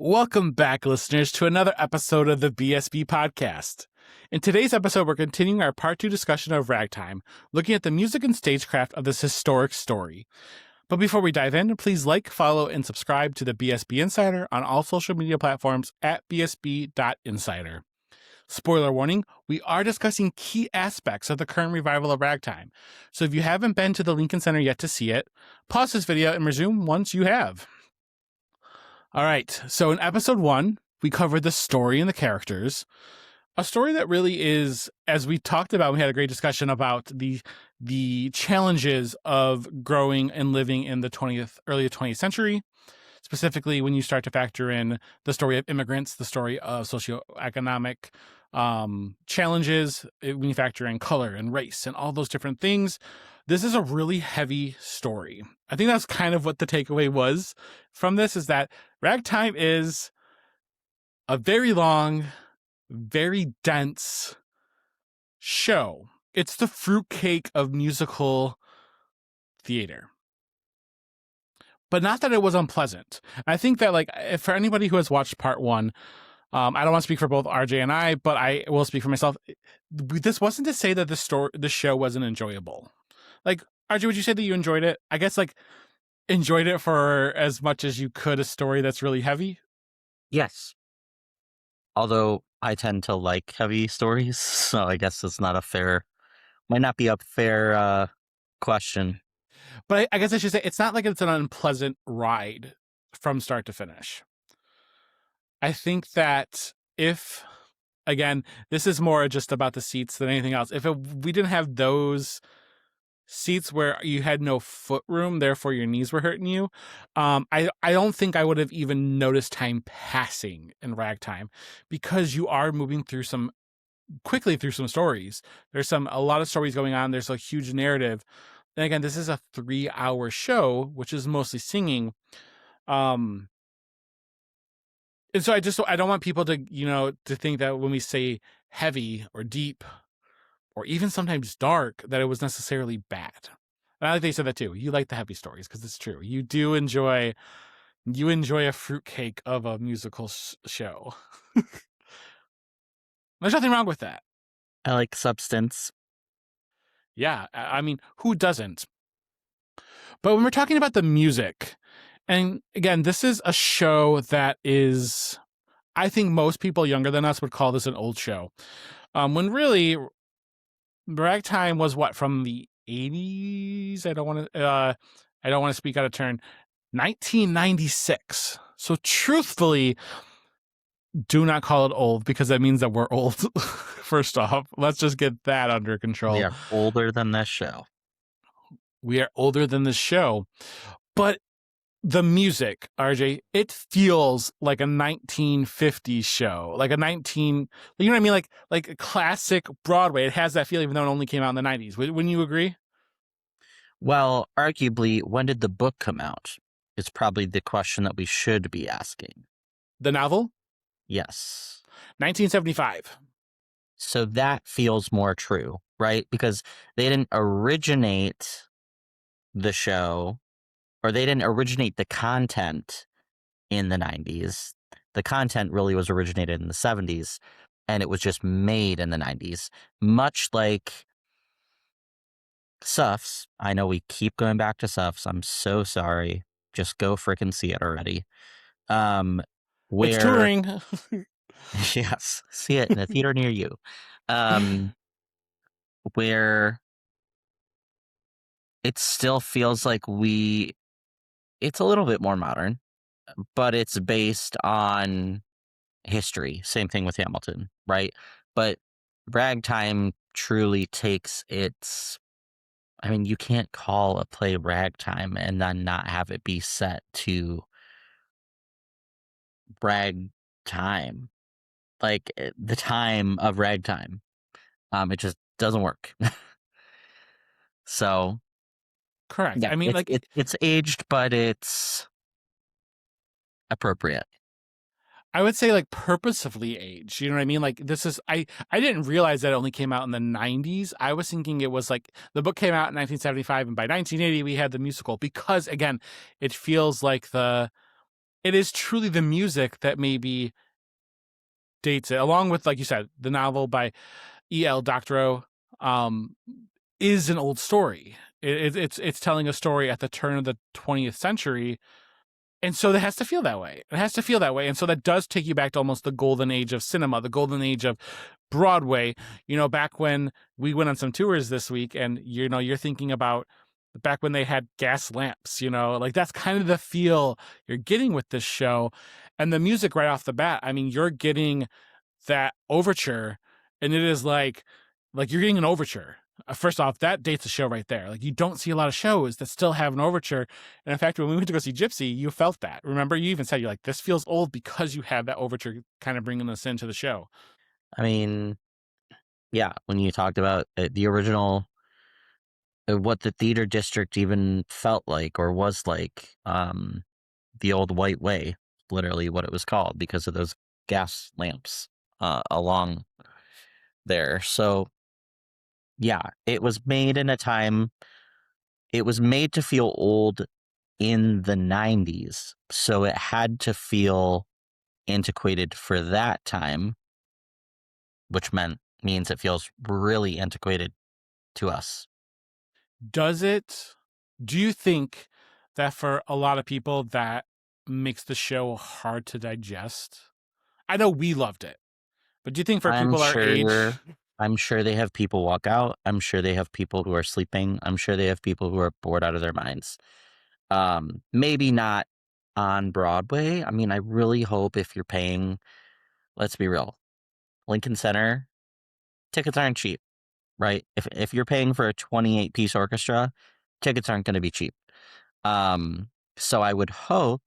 Welcome back, listeners, to another episode of the BSB Podcast. In today's episode, we're continuing our part 2 discussion of Ragtime, looking at the music and stagecraft of this historic story. But before we dive in, please like, follow, and subscribe to the BSB Insider on all social media platforms at bsb.insider. Spoiler warning, we are discussing key aspects of the current revival of Ragtime. So if you haven't been to the Lincoln Center yet to see it, pause this video and resume once you have. All right, so in episode 1, we covered the story and the characters. A story that really is, as we talked about, we had a great discussion about the challenges of growing and living in the early 20th century, specifically when you start to factor in the story of immigrants, the story of socioeconomic challenges, when you factor in color and race and all those different things. This is a really heavy story. I think that's kind of what the takeaway was from this, is that Ragtime is a very long, very dense show. It's the fruitcake of musical theater. But not that it was unpleasant. I think that, for anybody who has watched part 1, I don't want to speak for both RJ and I, but I will speak for myself. This wasn't to say that the show wasn't enjoyable. RJ, would you say that you enjoyed it? I guess, enjoyed it for as much as you could, a story that's really heavy? Yes. Although I tend to like heavy stories, so I guess it's might not be a fair question. But I guess I should say, it's not like it's an unpleasant ride from start to finish. I think that again, this is more just about the seats than anything else. If we didn't have those seats where you had no foot room, therefore your knees were hurting you, I don't think I would have even noticed time passing in Ragtime, because you are moving quickly through some stories. There's a lot of stories going on. There's a huge narrative. And again, this is a 3-hour show, which is mostly singing. And so I don't want people to think that when we say heavy or deep or even sometimes dark, that it was necessarily bad. And I like they said that too. You like the heavy stories, because it's true. You do enjoy a fruitcake of a musical show. There's nothing wrong with that. I like substance. Yeah, I mean, who doesn't? But when we're talking about the music, and again, this is a show that is, I think most people younger than us would call this an old show. When really, Ragtime was from the 80s? I don't want to speak out of turn. 1996. So truthfully, do not call it old, because that means that we're old. First off, let's just get that under control. We are older than this show. We are older than this show. But the music, RJ, it feels like a 1950s show, you know what I mean? Like a classic Broadway. It has that feel, even though it only came out in the 90s. Wouldn't you agree? Well, arguably, when did the book come out? It's probably the question that we should be asking. The novel? Yes. 1975. So that feels more true, right? Because they didn't originate the show, or they didn't originate the content in the 90s. The content really was originated in the 70s, and it was just made in the 90s. Much like Suffs. I know we keep going back to Suffs. I'm so sorry. Just go frickin' see it already. It's touring. Yes, see it in a theater near you. Where it still feels like it's a little bit more modern, but it's based on history. Same thing with Hamilton, right? But Ragtime truly takes you can't call a play Ragtime and then not have it be set to Ragtime, the time of Ragtime. It just doesn't work. So, Correct. yeah, I mean, it's aged, but it's appropriate. I would say purposefully aged. You know what I mean? This is, I didn't realize that it only came out in the 90s. I was thinking it was the book came out in 1975, and by 1980 we had the musical, because again, it feels like the it is truly the music that maybe dates it, along with, like you said, the novel by E.L. Doctorow is an old story. It's telling a story at the turn of the 20th century. And so it has to feel that way. It has to feel that way. And so that does take you back to almost the golden age of cinema, the golden age of Broadway, back when we went on some tours this week and, you're thinking about back when they had gas lamps, like that's kind of the feel you're getting with this show. And the music right off the bat, I mean, you're getting that overture and it is like you're getting an overture. First off, that dates the show right there. Like you don't see a lot of shows that still have an overture. And in fact, when we went to go see Gypsy, you felt that. Remember, you even said, you're like, this feels old because you have that overture kind of bringing us into the show. I mean, yeah, when you talked about the original, what the theater district even felt like or was like, the old White Way, literally what it was called because of those gas lamps along there. So yeah, it was made in a time, it was made to feel old in the 90s. So it had to feel antiquated for that time, which means it feels really antiquated to us. Do you think that for a lot of people that makes the show hard to digest? I know we loved it, but do you think for people our age? I'm sure they have people walk out. I'm sure they have people who are sleeping. I'm sure they have people who are bored out of their minds. Maybe not on Broadway. I mean, I really hope if you're paying, let's be real, Lincoln Center, tickets aren't cheap, right? If you're paying for a 28-piece orchestra, tickets aren't going to be cheap. So I would hope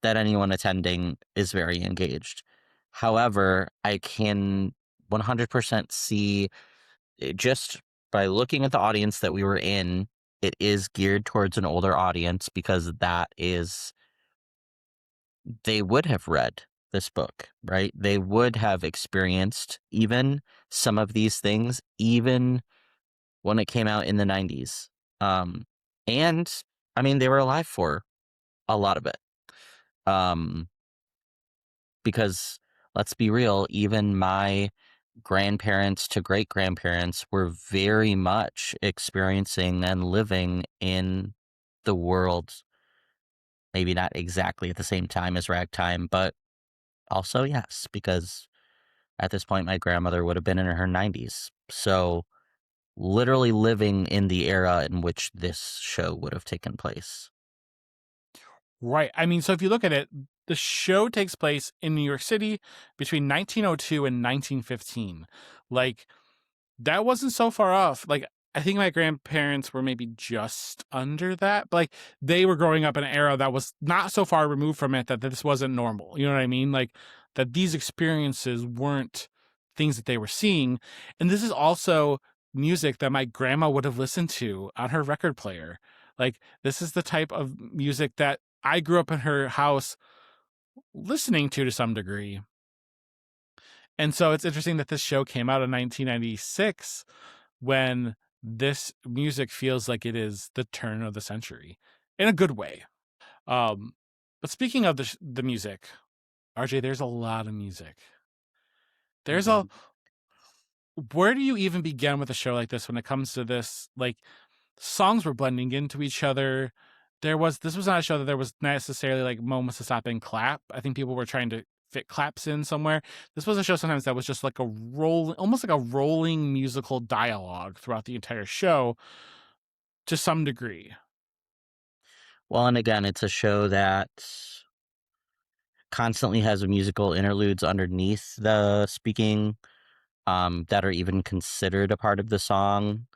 that anyone attending is very engaged. However, I can 100% see just by looking at the audience that we were in, it is geared towards an older audience because they would have read this book, right? They would have experienced even some of these things, even when it came out in the 90s. And I mean, they were alive for a lot of it. Because let's be real, even my grandparents to great grandparents were very much experiencing and living in the world, maybe not exactly at the same time as Ragtime, but also yes, because at this point my grandmother would have been in her 90s. So literally living in the era in which this show would have taken place. Right. I mean, so if you look at it, the show takes place in New York City between 1902 and 1915. Like, that wasn't so far off. Like, I think my grandparents were maybe just under that. But, like, they were growing up in an era that was not so far removed from it that this wasn't normal. You know what I mean? Like, that these experiences weren't things that they were seeing. And this is also music that my grandma would have listened to on her record player. Like, this is the type of music that I grew up in her house listening to some degree. And so it's interesting that this show came out in 1996 when this music feels like it is the turn of the century in a good way. But speaking of the music, RJ, there's a lot of music. There's where do you even begin with a show like this when it comes to this? Like, songs were blending into each other. This was not a show that there was necessarily like moments to stop and clap. I think people were trying to fit claps in somewhere. This was a show sometimes that was just like almost like a rolling musical dialogue throughout the entire show to some degree. Well, and again, it's a show that constantly has musical interludes underneath the speaking that are even considered a part of the song.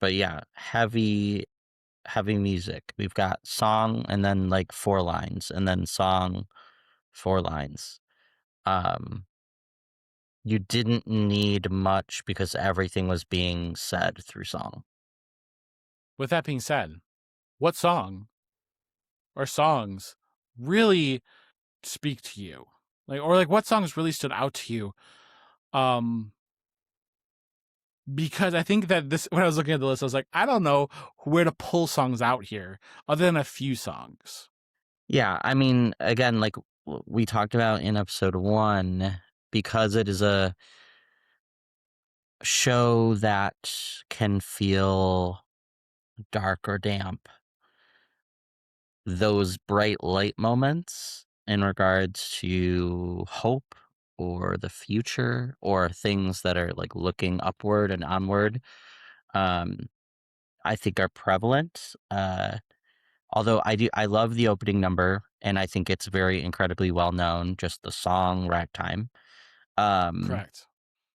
But yeah, heavy music. We've got song and then like 4 lines and then song, 4 lines. You didn't need much because everything was being said through song. With that being said, what song or songs really speak to you? Like what songs really stood out to you? Because I think that when I was looking at the list, I was like, I don't know where to pull songs out here other than a few songs. Yeah, I mean, again, like we talked about in episode 1, because it is a show that can feel dark or damp, those bright light moments in regards to hope or the future or things that are like looking upward and onward, um, I think are prevalent. Although I love the opening number, and I think it's very incredibly well known, just the song Ragtime. Um, Correct.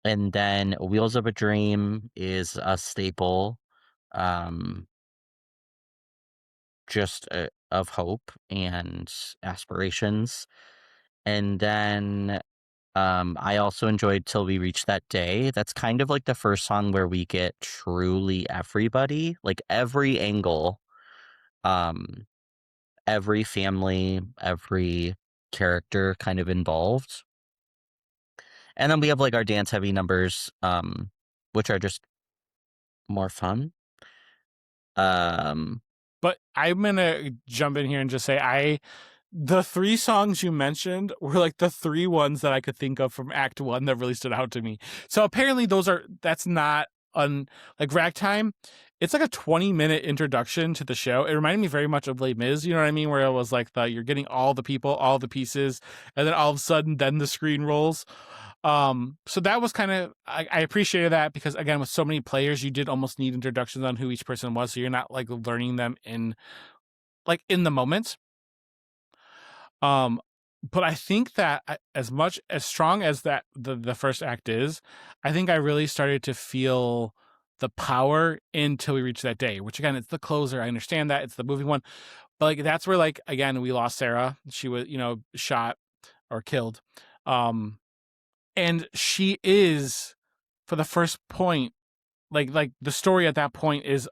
and then Wheels of a Dream is a staple, um, just of hope and aspirations. And then I also enjoyed Till We Reach That Day. That's kind of like the first song where we get truly everybody, like every angle, um, every family, every character kind of involved. And then we have like our dance heavy numbers, which are just more fun. Um, But I'm gonna jump in here and just say the 3 songs you mentioned were like the 3 ones that I could think of from Act 1 that really stood out to me. So apparently that's not like Ragtime. It's like a 20-minute introduction to the show. It reminded me very much of Les Mis, you know what I mean? Where it was like you're getting all the people, all the pieces, and then all of a sudden then the screen rolls. So that was kind of I appreciated that because again with so many players you did almost need introductions on who each person was, so you're not like learning them in the moment. Um, but I think that as much as strong as that the first act is, I think I really started to feel the power until we reach that day, which again, it's the closer. I understand that it's the moving one, but like that's where like again we lost Sarah. She was shot or killed, um, and she is for the first point like the story at that point is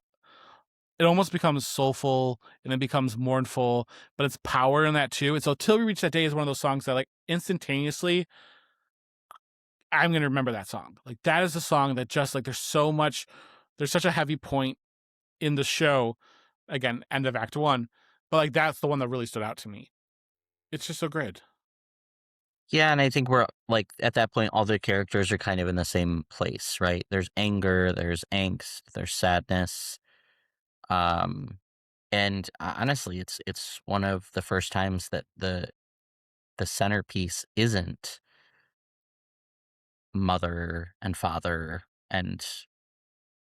it almost becomes soulful and it becomes mournful, but it's power in that too. And so Till We Reach That Day is one of those songs that like instantaneously I'm gonna remember that song. Like that is a song that just like there's such a heavy point in the show. Again, end of act 1. But like that's the one that really stood out to me. It's just so good. yeah, and I think we're like at that point, all the characters are kind of in the same place, right? There's anger, there's angst, there's sadness. Um, and honestly, it's one of the first times that the centerpiece isn't mother and father, and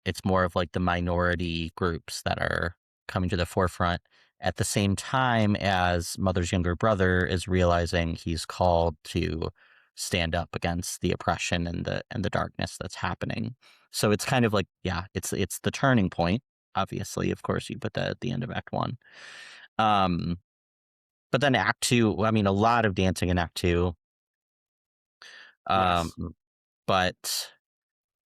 it's more of like the minority groups that are coming to the forefront at the same time as mother's younger brother is realizing he's called to stand up against the oppression and the darkness that's happening. So it's kind of like, yeah, it's the turning point. Obviously, of course, you put that at the end of Act 1. Um, but then Act 2, I mean, a lot of dancing in Act 2. Um, Yes. but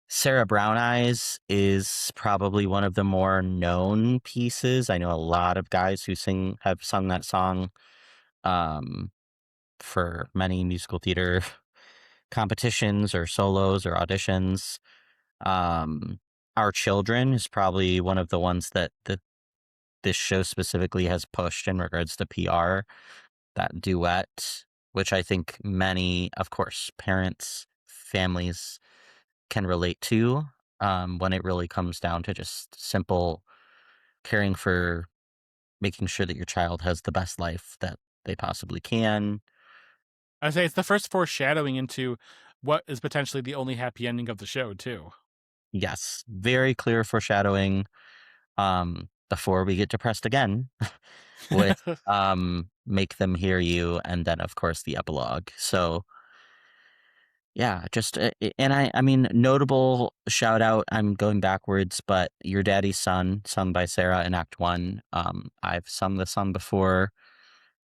Sarah Brown Eyes is probably one of the more known pieces. I know a lot of guys who have sung that song um, for many musical theater competitions or solos or auditions. Um, Our Children is probably one of the ones that this show specifically has pushed in regards to PR. That duet, which I think many, of course, parents, families can relate to, when it really comes down to just simple caring for making sure that your child has the best life that they possibly can. I say it's the first foreshadowing into what is potentially the only happy ending of the show too. Yes, very clear foreshadowing, before we get depressed again with Make Them Hear You, and then of course the epilogue. So yeah, just and I mean notable shout out. I'm going backwards, but Your Daddy's Son, sung by Sarah in Act 1. I've sung the song before.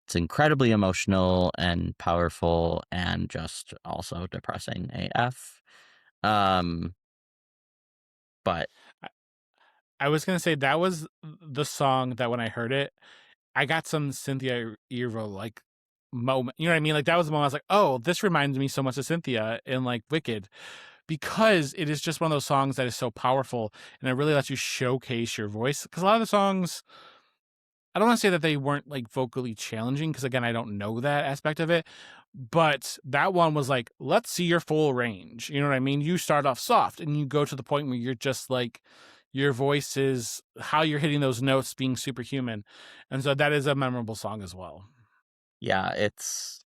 It's incredibly emotional and powerful, and just also depressing AF. Um, but I, I was gonna say that was the song that when I heard it, I got some Cynthia Erivo like moment. You know what I mean? Like that was the moment I was like, oh, this reminds me so much of Cynthia in like Wicked because it is just one of those songs that is so powerful and it really lets you showcase your voice. Because a lot of the songs I don't want to say that they weren't like vocally challenging because again, I don't know that aspect of it, but that one was like, let's see your full range. You know what I mean? You start off soft and you go to the point where you're just like, your voice is how you're hitting those notes being superhuman. And so that is a memorable song as well. Yeah, it's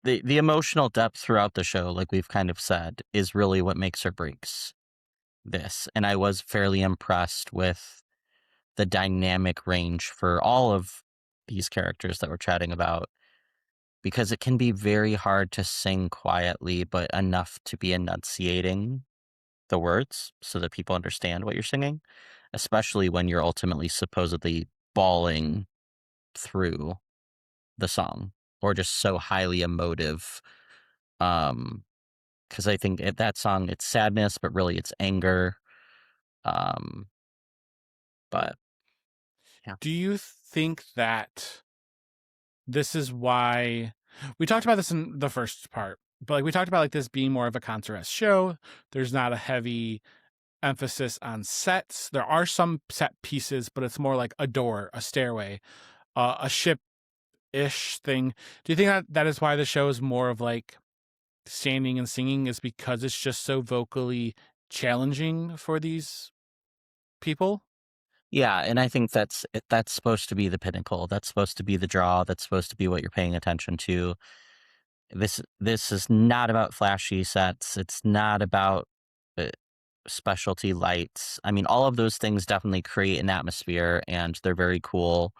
the emotional depth throughout the show, like we've kind of said, is really what makes or breaks this. And I was fairly impressed with the dynamic range for all of these characters that we're chatting about, because it can be very hard to sing quietly, but enough to be enunciating the words so that people understand what you're singing, especially when you're ultimately supposedly bawling through the song or just so highly emotive. Because I think at that song, it's sadness, but really it's anger. Um, but yeah. Do you think that this is why we talked about this in the first part, but like we talked about like this being more of a concert show? There's not a heavy emphasis on sets. There are some set pieces, but it's more like a door, a stairway, a ship-ish thing. Do you think that that is why the show is more of like standing and singing, is because it's just so vocally challenging for these people? Yeah, and I think that's supposed to be the pinnacle. That's supposed to be the draw. That's supposed to be what you're paying attention to. This is not about flashy sets. It's not about uh, specialty lights. I mean, all of those things definitely create an atmosphere, and they're very cool.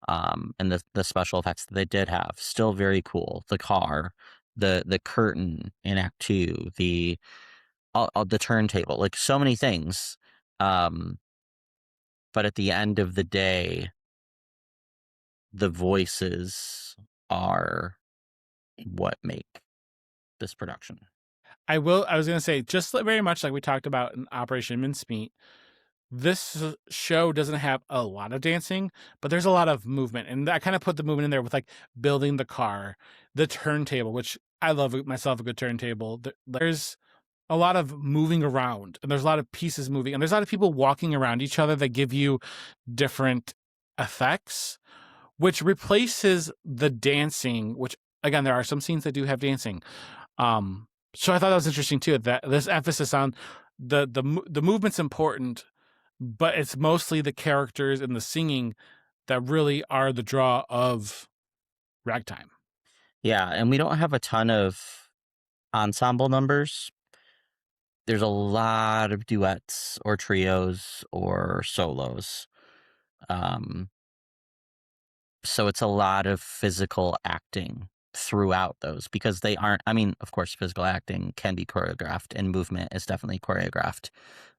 And the special effects that they did have, still very cool. The car, the curtain in Act Two, the turntable, like so many things. But at the end of the day, the voices are what make this production. I was going to say, just very much like we talked about in Operation Mincemeat, this show doesn't have a lot of dancing, but there's a lot of movement. And I kind of put the movement in there with like building the car, the turntable, which I love myself a good turntable. There's a lot of moving around and there's a lot of pieces moving and there's a lot of people walking around each other that give you different effects, which replaces the dancing, which again, there are some scenes that do have dancing. So I thought that was interesting too, that this emphasis on the movement's important, but it's mostly the characters and the singing that really are the draw of Ragtime. Yeah, and we don't have a ton of ensemble numbers. There's a lot of duets or trios or solos. So it's a lot of physical acting throughout those, because they aren't, I mean, of course, physical acting can be choreographed and movement is definitely choreographed.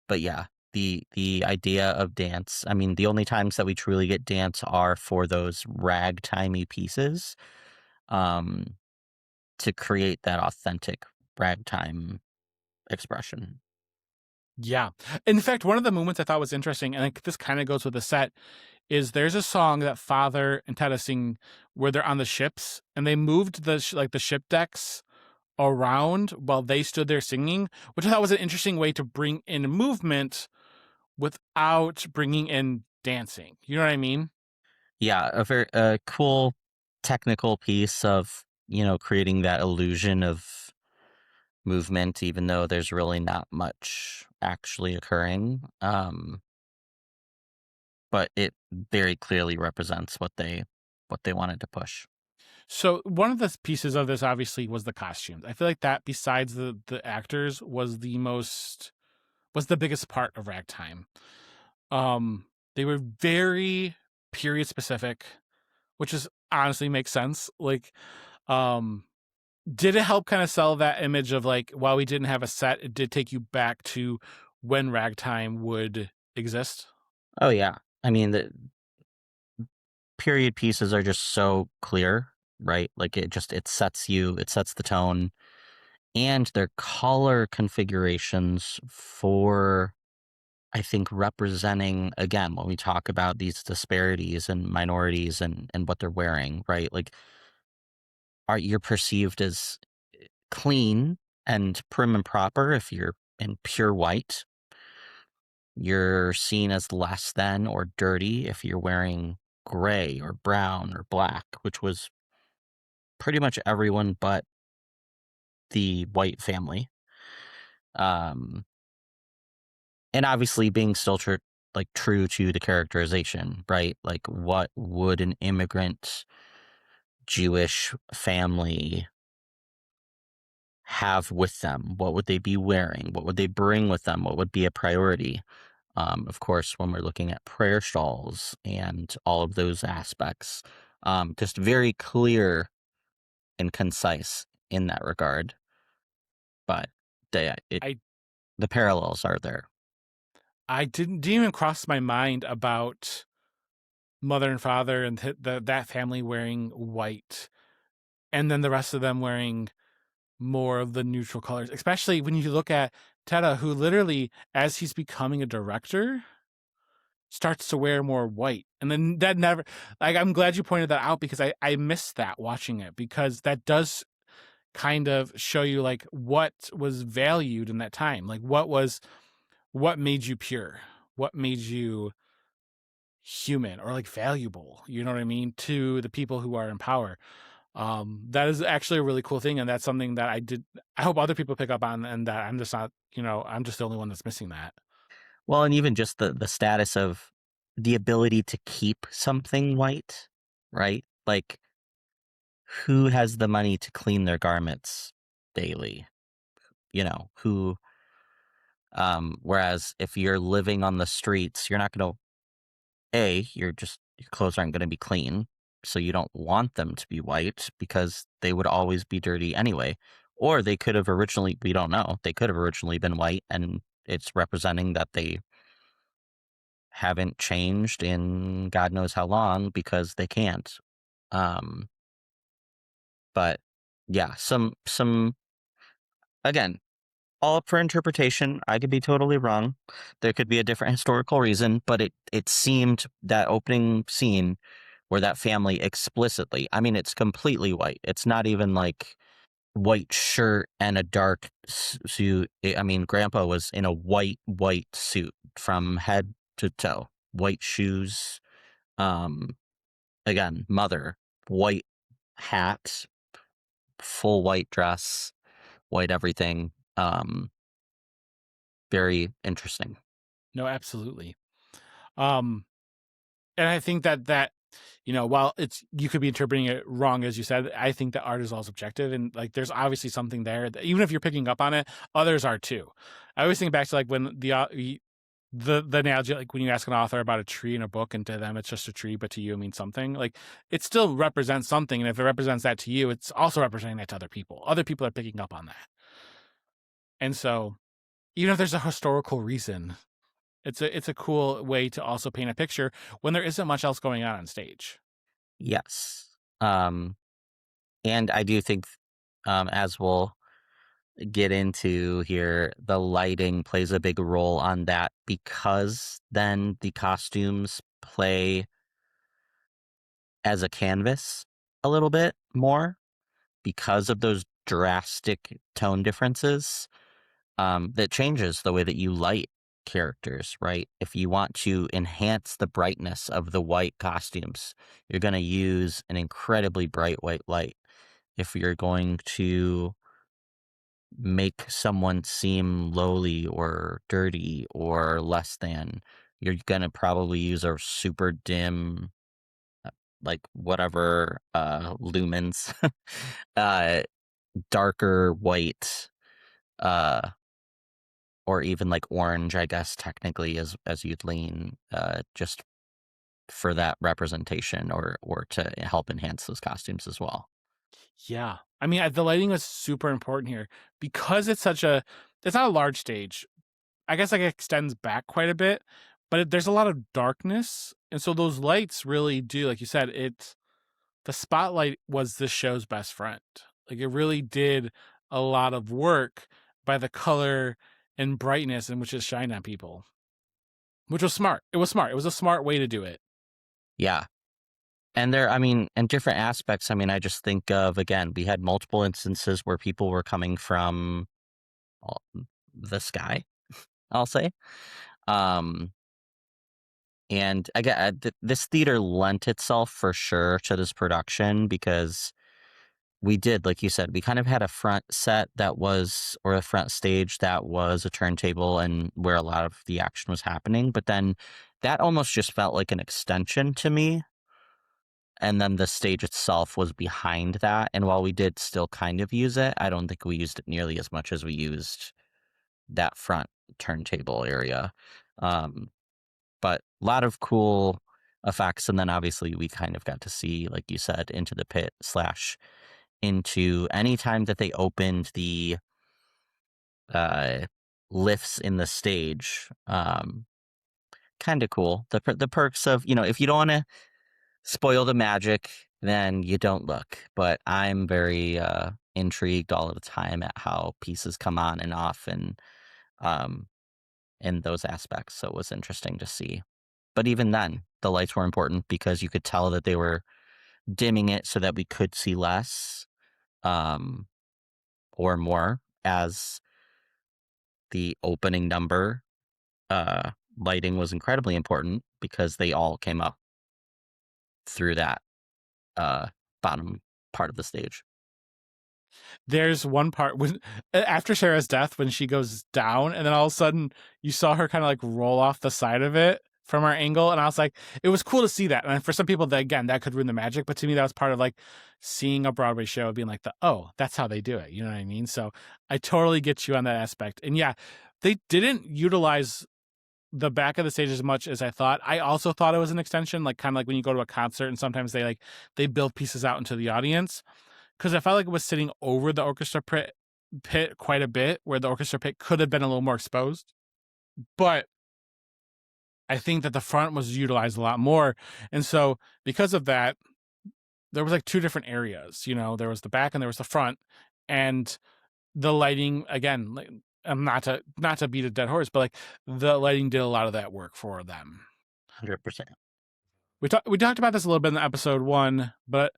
But yeah, the idea of dance, I mean, the only times that we truly get dance are for those ragtimey pieces, to create that authentic ragtime expression. Yeah. In fact, one of the moments I thought was interesting, and this kind of goes with the set, is there's a song that Father and Tetta sing where they're on the ships and they moved the ship decks around while they stood there singing, which I thought was an interesting way to bring in movement without bringing in dancing. You know what I mean? Yeah, a cool technical piece of, creating that illusion of movement, even though there's really not much actually occurring. But it very clearly represents what they wanted to push. So one of the pieces of this obviously was the costumes. I feel like that, besides the actors, was the biggest part of Ragtime. They were very period specific, which is honestly makes sense. Like, um, did it help kind of sell that image of like, while we didn't have a set, it did take you back to when Ragtime would exist? Oh yeah, I mean the period pieces are just so clear, right? Like it sets the tone, and their color configurations for, I think, representing, again, when we talk about these disparities and minorities and what they're wearing, right? Like, you're perceived as clean and prim and proper if you're in pure white. You're seen as less than or dirty if you're wearing gray or brown or black, which was pretty much everyone but the white family. Um, and obviously being still like true to the characterization, right? Like, what would an immigrant Jewish family have with them? What would they be wearing? What would they bring with them? What would be a priority? Of course, when we're looking at prayer shawls and all of those aspects, just very clear and concise in that regard. But I the parallels are there. I didn't even cross my mind about mother and father and that family wearing white, and then the rest of them wearing more of the neutral colors. Especially when you look at Tedda, who literally, as he's becoming a director, starts to wear more white. And then that never, like, I'm glad you pointed that out, because I missed that watching it, because that does kind of show you like what was valued in that time. Like what made you pure? What made you human or like valuable? You know what I mean? To the people who are in power. That is actually a really cool thing. And that's something that I hope other people pick up on, and that I'm just not, I'm just the only one that's missing that. Well, and even just the status of the ability to keep something white, right? Like, who has the money to clean their garments daily? Who whereas if you're living on the streets, you're not going to your clothes aren't going to be clean, so you don't want them to be white because they would always be dirty anyway. Or they could have originally, we don't know, they could have originally been white, and it's representing that they haven't changed in God knows how long because they can't. But yeah, some again, all up for interpretation. I could be totally wrong. There could be a different historical reason, but it seemed that opening scene where that family explicitly, I mean, it's completely white. It's not even like white shirt and a dark suit. I mean, Grandpa was in a white suit from head to toe, white shoes. Um, Again, mother, white hat, full white dress, white everything. Very interesting. No, absolutely. And I think that while you could be interpreting it wrong, as you said, I think that art is all subjective, and like there's obviously something there that, even if you're picking up on it, others are too. I always think back to like when the analogy, like when you ask an author about a tree in a book, and to them it's just a tree, but to you it means something. Like, it still represents something, and if it represents that to you, it's also representing that to other people. Other people are picking up on that, and so even if there's a historical reason, it's a cool way to also paint a picture when there isn't much else going on stage. Yes. And I do think, as we'll get into here, the lighting plays a big role on that, because then the costumes play as a canvas a little bit more because of those drastic tone differences. That changes the way that you light characters, right? If you want to enhance the brightness of the white costumes, you're going to use an incredibly bright white light. If you're going to make someone seem lowly or dirty or less than, you're going to probably use a super dim, like whatever, lumens, darker white, or even like orange, I guess, technically, as you'd lean, just for that representation, or to help enhance those costumes as well. Yeah. I mean, the lighting is super important here, because it's not a large stage. I guess like it extends back quite a bit, but there's a lot of darkness. And so those lights really do, like you said, the spotlight was this show's best friend. Like, it really did a lot of work by the color and brightness in which it shined on people, which was smart. It was smart. It was a smart way to do it. Yeah. And I mean, and different aspects. I mean, I just think of, again, we had multiple instances where people were coming from the sky, I'll say. Um, And again, this theater lent itself for sure to this production because we did, like you said, we kind of had a front set that was, or a front stage that was a turntable and where a lot of the action was happening. But then that almost just felt like an extension to me. And then the stage itself was behind that. And while we did still kind of use it, I don't think we used it nearly as much as we used that front turntable area. But a lot of cool effects. And then obviously we kind of got to see, like you said, into the pit / into any time that they opened the lifts in the stage. Kind of cool. The perks of, if you don't want to spoil the magic, then you don't look. But I'm very intrigued all of the time at how pieces come on and off and in those aspects. So it was interesting to see. But even then, the lights were important because you could tell that they were dimming it so that we could see less or more as the opening number. Lighting was incredibly important because they all came up through that bottom part of the stage. There's one part when after Sarah's death when she goes down and then all of a sudden you saw her kind of like roll off the side of it from our angle, and I was like, it was cool to see that. And for some people, that again, that could ruin the magic, but to me that was part of like seeing a Broadway show being like that's how they do it, you know what I mean? So I totally get you on that aspect. And yeah, they didn't utilize the back of the stage as much as I thought. I also thought it was an extension, like kind of like when you go to a concert and sometimes they build pieces out into the audience, because I felt like it was sitting over the orchestra pit quite a bit, where the orchestra pit could have been a little more exposed. But I think that the front was utilized a lot more. And so because of that, there was like two different areas, there was the back and there was the front. And the lighting, again, like, not to beat a dead horse, but like the lighting did a lot of that work for them. 100%. We talked about this a little bit in episode 1, but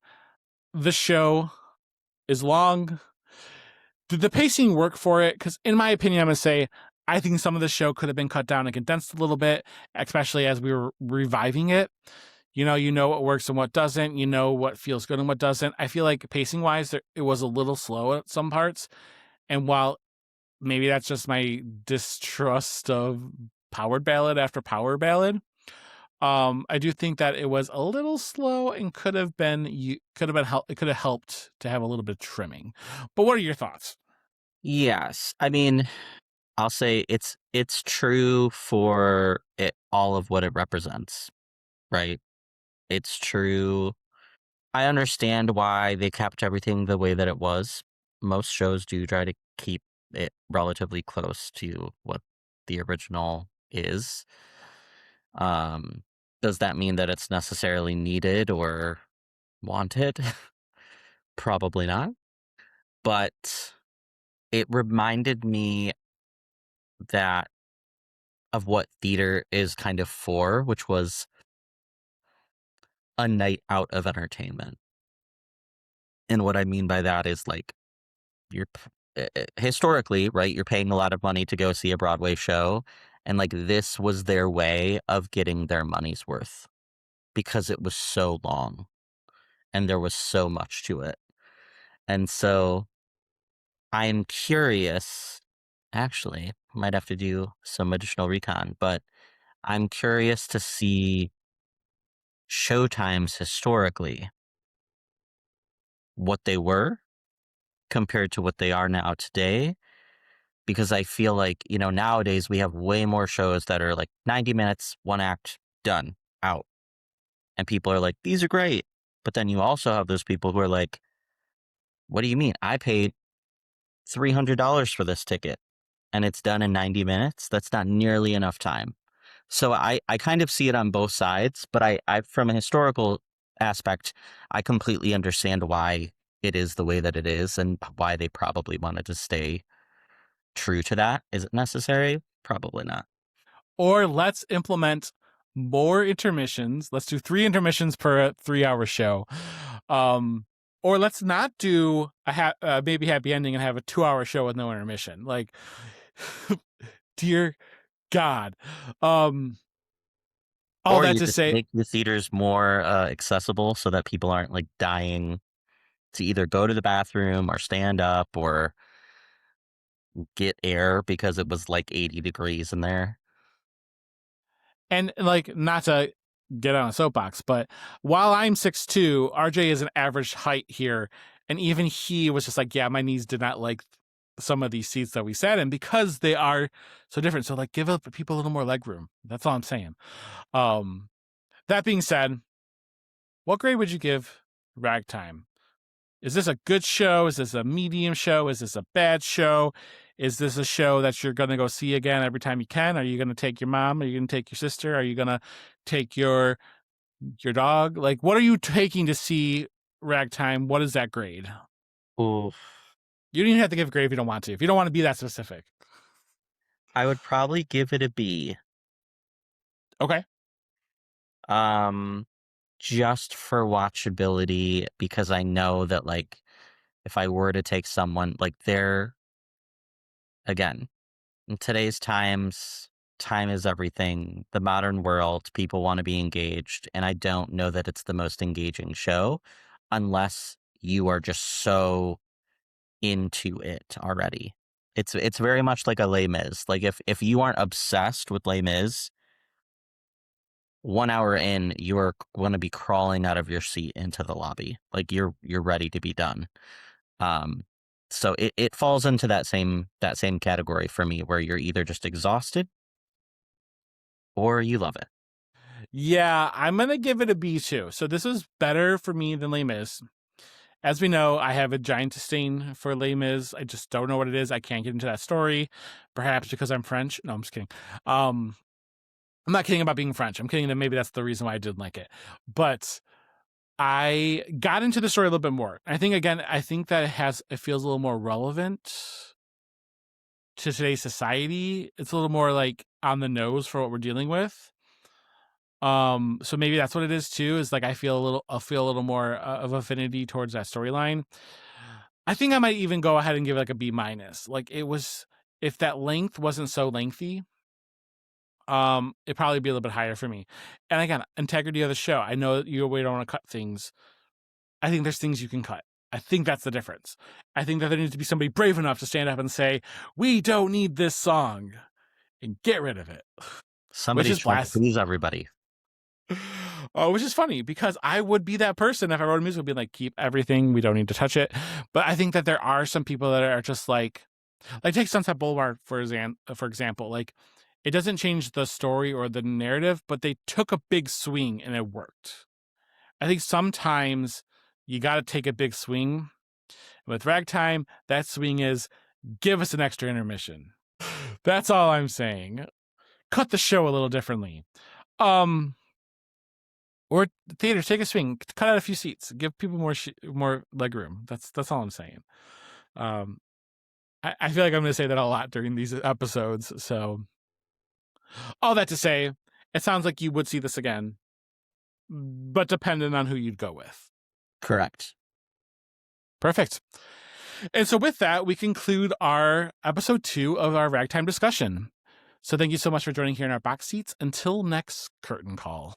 the show is long. Did the pacing work for it? Because in my opinion, I'm going to say, I think some of the show could have been cut down and condensed a little bit, especially as we were reviving it. You know what works and what doesn't. You know what feels good and what doesn't. I feel like pacing-wise, it was a little slow at some parts. And while maybe that's just my distrust of powered ballad after power ballad, I do think that it was a little slow and it could have helped to have a little bit of trimming. But what are your thoughts? Yes. I mean, I'll say it's true for all of what it represents, right? It's true. I understand why they kept everything the way that it was. Most shows do try to keep it relatively close to what the original is. Does that mean that it's necessarily needed or wanted? Probably not. But it reminded me that of what theater is kind of for, which was a night out of entertainment. And what I mean by that is like you're historically, right, you're paying a lot of money to go see a Broadway show, and like this was their way of getting their money's worth because it was so long and there was so much to it. And so I'm curious, actually, might have to do some additional recon, but I'm curious to see showtimes historically, what they were compared to what they are now today. Because I feel like, nowadays we have way more shows that are like 90 minutes, one act, done, out. And people are like, these are great. But then you also have those people who are like, what do you mean? I paid $300 for this ticket and it's done in 90 minutes. That's not nearly enough time. So I kind of see it on both sides, but I from a historical aspect, I completely understand why it is the way that it is and why they probably wanted to stay true to that. Is it necessary? Probably not. Or let's implement more intermissions. Let's do 3 intermissions per 3-hour show. Or let's not do a maybe happy ending and have a 2-hour show with no intermission. Like, dear God. All Or that you to just say, make the theaters more accessible so that people aren't like dying to either go to the bathroom or stand up or get air because it was like 80 degrees in there. and like not to get on a soapbox, but while I'm 6'2", RJ is an average height here, and even he was just like, yeah, my knees did not like some of these seats that we sat in because they are so different. So like, give up people a little more leg room. That's all I'm saying. That being said, what grade would you give Ragtime? Is this a good show? Is this a medium show? Is this a bad show? Is this a show that you're going to go see again every time you can? Are you going to take your mom? Are you going to take your sister? Are you going to take your dog? Like, what are you taking to see Ragtime? What is that grade? Oof. You don't even have to give a grade if you don't want to. If you don't want to be that specific. I would probably give it a B. Okay. Just for watchability, because I know that like if I were to take someone like again, in today's times, time is everything. The modern world, people want to be engaged, and I don't know that it's the most engaging show unless you are just so into it already. It's very much like a Les Mis. Like if you aren't obsessed with Les Mis, 1 hour in, you are going to be crawling out of your seat into the lobby. Like you're ready to be done. So it falls into that same category for me, where you're either just exhausted or you love it. Yeah, I'm going to give it a B too. So this is better for me than Les Mis. As we know, I have a giant disdain for Les Mis. I just don't know what it is. I can't get into that story. Perhaps because I'm French. No, I'm just kidding. I'm not kidding about being French. I'm kidding that maybe that's the reason why I didn't like it. But I got into the story a little bit more. I think that it feels a little more relevant to today's society. It's a little more like on the nose for what we're dealing with. So maybe that's what it is too, is like I'll feel a little more of affinity towards that storyline. I think I might even go ahead and give it like a B-. Like if that length wasn't so lengthy, it'd probably be a little bit higher for me. And again, integrity of the show. I know that we don't want to cut things. I think there's things you can cut. I think that's the difference. I think that there needs to be somebody brave enough to stand up and say, we don't need this song, and get rid of it. Somebody's trying to please everybody. Which is funny because I would be that person if I wrote a music, would be like, keep everything, we don't need to touch it. But I think that there are some people that are just like take Sunset Boulevard for example. Like, it doesn't change the story or the narrative, but they took a big swing and it worked. I think sometimes you got to take a big swing. With Ragtime, that swing is give us an extra intermission. That's all I'm saying. Cut the show a little differently. Or theaters, take a swing, cut out a few seats, give people more leg room. That's all I'm saying. I feel like I'm going to say that a lot during these episodes. So all that to say, it sounds like you would see this again, but dependent on who you'd go with. Correct. Perfect. And so with that, we conclude our episode 2 of our Ragtime discussion. So thank you so much for joining here in our box seats. Until next curtain call.